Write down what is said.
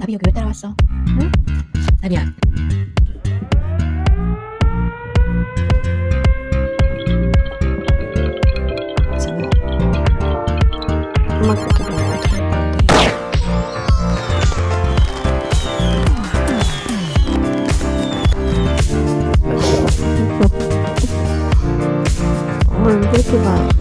나비 여기 왜 따라왔어? 응? 나비야. 지금 엄마 그렇게 먹고 들을 건데 엄마 왜 그렇게 봐?